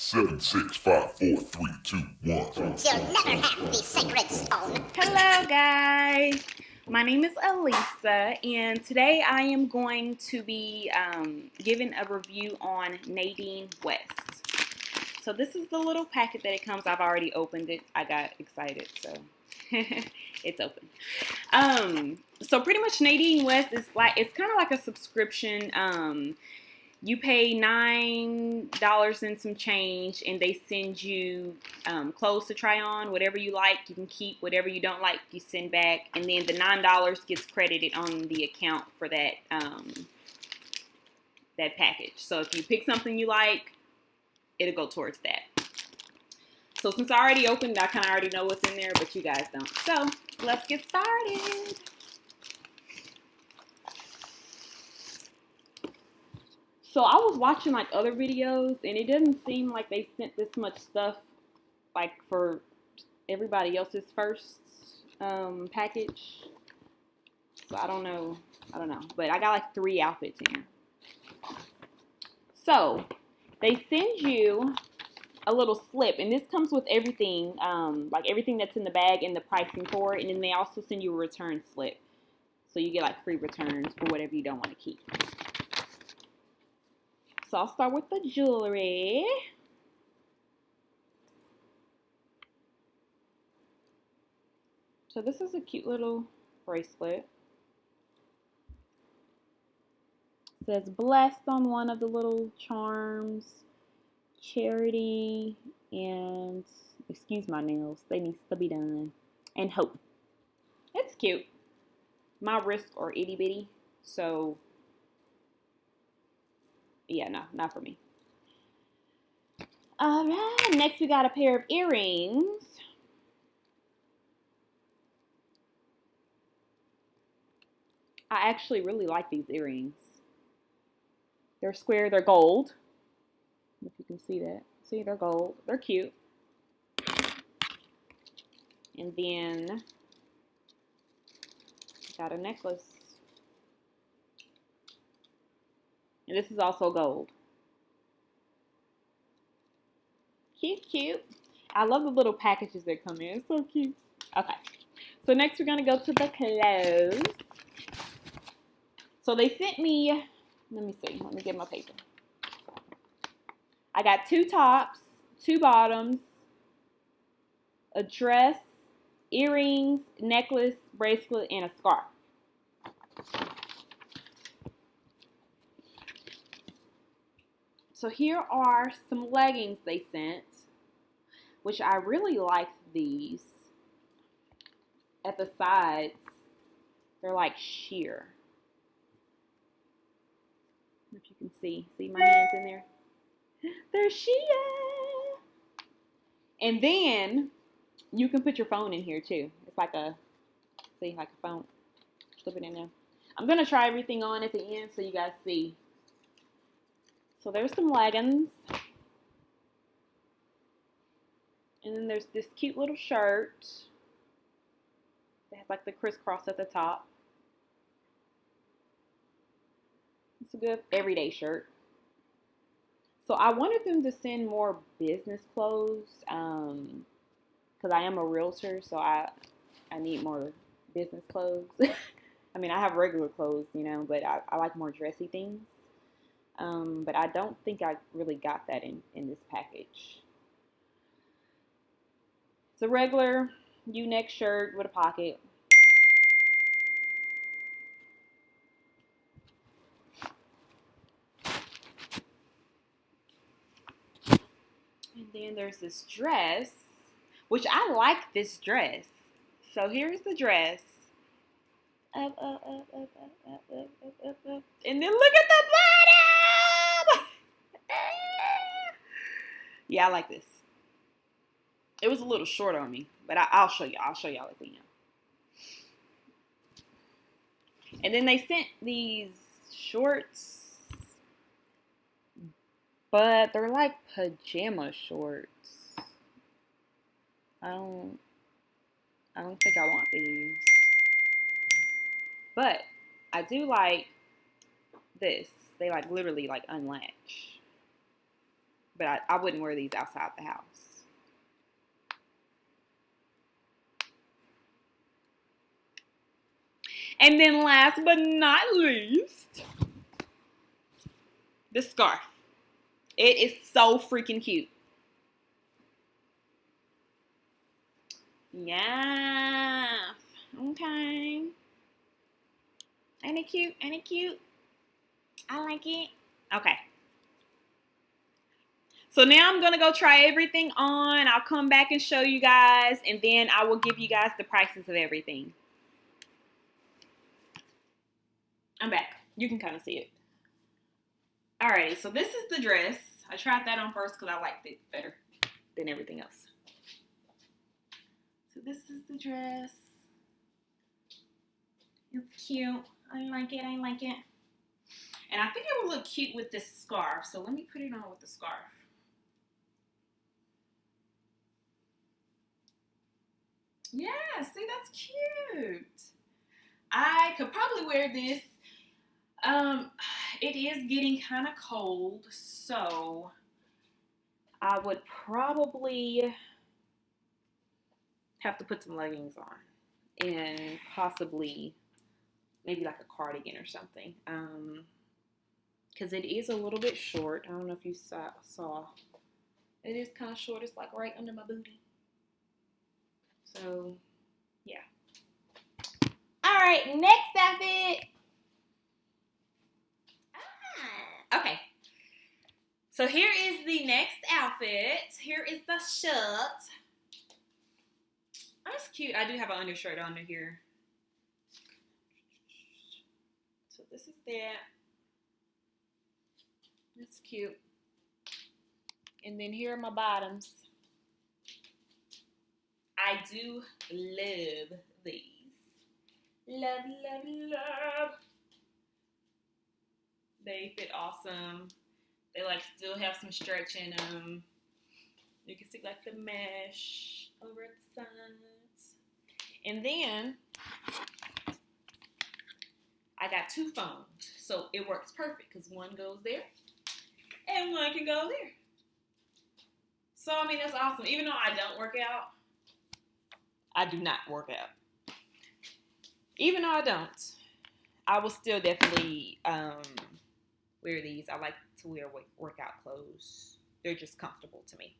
Seven, 6, 5, 4, 3, 2, 1. You'll never have the sacred stone. Hello guys, my name is Elisa and today I am going to be giving a review on Nadine West. So this is the little packet that it comes. I've already opened it. I got excited, so it's open. So pretty much Nadine West is like, it's kind of like a subscription. You pay $9 and some change, and they send you clothes to try on, whatever you like. You can keep whatever you don't like. You send back, and then the $9 gets credited on the account for that that package. So if you pick something you like, it'll go towards that. So since I already opened, I kind of already know what's in there, but you guys don't. So let's get started. So I was watching like other videos, and it doesn't seem like they sent this much stuff like for everybody else's first package. So I don't know, but I got like 3 outfits in here. So they send you a little slip, and this comes with everything, like everything that's in the bag and the pricing for it, and then they also send you a return slip, so you get like free returns for whatever you don't want to keep. So I'll start with the jewelry. So this is a cute little bracelet. It says blessed on one of the little charms, charity, and excuse my nails, they need to be done, and hope. It's cute. My wrists are itty bitty, so yeah, no, not for me. All right, next we got a pair of earrings. I actually really like these earrings. They're square, they're gold. If you can see that. See, they're gold. They're cute. And then got a necklace. And this is also gold. Cute, cute. I love the little packages that come in. It's so cute. Okay. So next we're going to go to the clothes. So they sent me, let me see. Let me get my paper. I got 2 tops, 2 bottoms, a dress, earrings, necklace, bracelet, and a scarf. So here are some leggings they sent, which I really like these. At the sides, they're like sheer. If you can see my hands in there. They're sheer. And then you can put your phone in here too. It's like a, see, like a phone. Slip it in there. I'm going to try everything on at the end so you guys see. So there's some leggings. And then there's this cute little shirt that has like the crisscross at the top. It's a good everyday shirt. So I wanted them to send more business clothes because I am a realtor, so I need more business clothes. I mean, I have regular clothes, you know, but I like more dressy things. But I don't think I really got that in this package. It's a regular U-neck shirt with a pocket. And then there's this dress, which I like this dress. So here's the dress. Up, up, up, up, up, up, up, up, up. And then look at the bottom! Yeah, I like this. It was a little short on me, but I'll show you. I'll show y'all at the end. And then they sent these shorts, but they're like pajama shorts. I don't think I want these. But I do like this. They like literally like unlatch. But I wouldn't wear these outside the house. And then last but not least, the scarf. It is so freaking cute. Yeah. Okay. Ain't it cute? Ain't it cute? I like it. Okay. So now I'm going to go try everything on. I'll come back and show you guys. And then I will give you guys the prices of everything. I'm back. You can kind of see it. Alrighty. So this is the dress. I tried that on first because I liked it better than everything else. So this is the dress. It's cute. I like it. I like it. And I think it would look cute with this scarf. So let me put it on with the scarf. Yeah, see, that's cute. I could probably wear this. It is getting kind of cold, so I would probably have to put some leggings on and possibly maybe like a cardigan or something. Because it is a little bit short. I don't know if you saw. It is kind of short. It's like right under my booty. So, yeah. All right, next outfit. Okay. So here is the next outfit. Here is the shirt. Oh, it's cute. I do have an undershirt under here. So this is that. That's cute. And then here are my bottoms. I do love these. Love, love, love. They fit awesome. They like still have some stretch in them. You can see like the mesh over at the sides. And then I got two phones. So it works perfect because one goes there and one can go there. So I mean that's awesome. Even though I don't work out, I do not work out. Even though I don't, I will still definitely wear these. I like to wear workout clothes. They're just comfortable to me.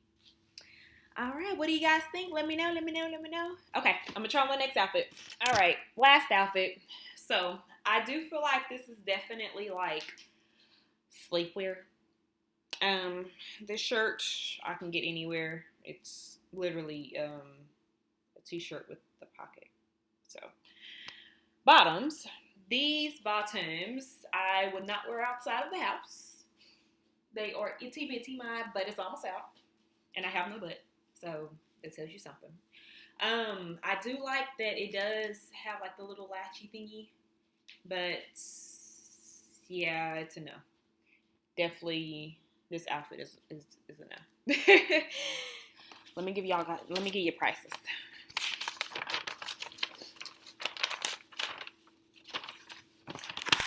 All right, what do you guys think? Let me know, let me know, let me know. Okay, I'm going to try on the next outfit. All right, last outfit. So, I do feel like this is definitely like sleepwear. This shirt I can get anywhere. It's literally a t-shirt with the pocket. So, bottoms. These bottoms I would not wear outside of the house. They are itty bitty. My butt is almost out, and I have no butt, so it tells you something. I do like that it does have like the little latchy thingy, but yeah, it's a no. Definitely, this outfit is a no. Let me give you prices.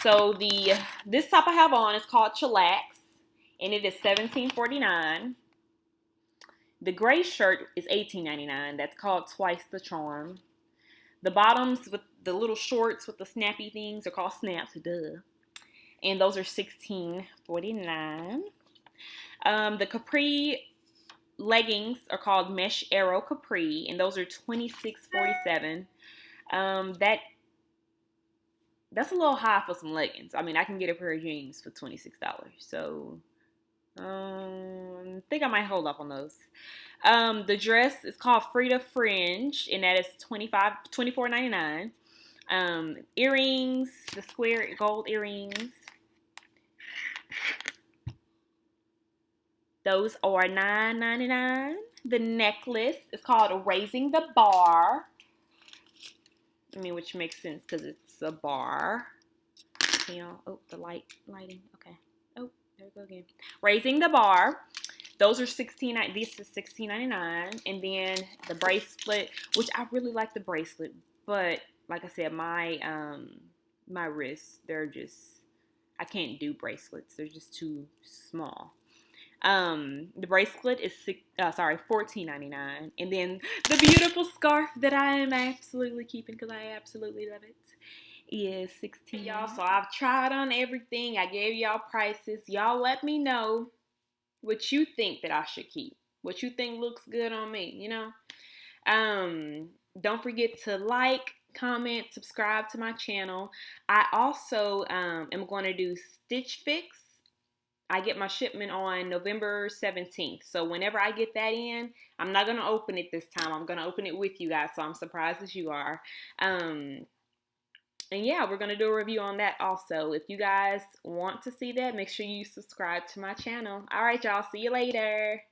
So this top I have on is called Chillax, and it is $17.49. The gray shirt is $18.99. That's called Twice the Charm. The bottoms with the little shorts with the snappy things are called snaps, duh. And those are $16.49. The capri leggings are called Mesh Arrow Capri, and those are $26.47. That's a little high for some leggings. I mean, I can get a pair of jeans for $26. So, I think I might hold off on those. The dress is called Frida Fringe, and that is $24.99. Earrings, the square gold earrings. Those are $9.99. The necklace is called Raising the Bar. I mean, which makes sense because it's a bar. You know, oh, the lighting. Okay. Oh, there we go again. Raising the Bar. Those are $16.99. This is $16.99. And then the bracelet, which I really like the bracelet, but like I said, my wrists, they're just, I can't do bracelets. They're just too small. The bracelet is $14.99, and then the beautiful scarf that I am absolutely keeping because I absolutely love it is $16. Y'all, so I've tried on everything. I gave y'all prices. Y'all let me know what you think that I should keep. What you think looks good on me, you know? Don't forget to like, comment, subscribe to my channel. I also am going to do Stitch Fix. I get my shipment on November 17th. So whenever I get that in, I'm not going to open it this time. I'm going to open it with you guys. So I'm surprised as you are. And yeah, we're going to do a review on that also. If you guys want to see that, make sure you subscribe to my channel. All right, y'all. See you later.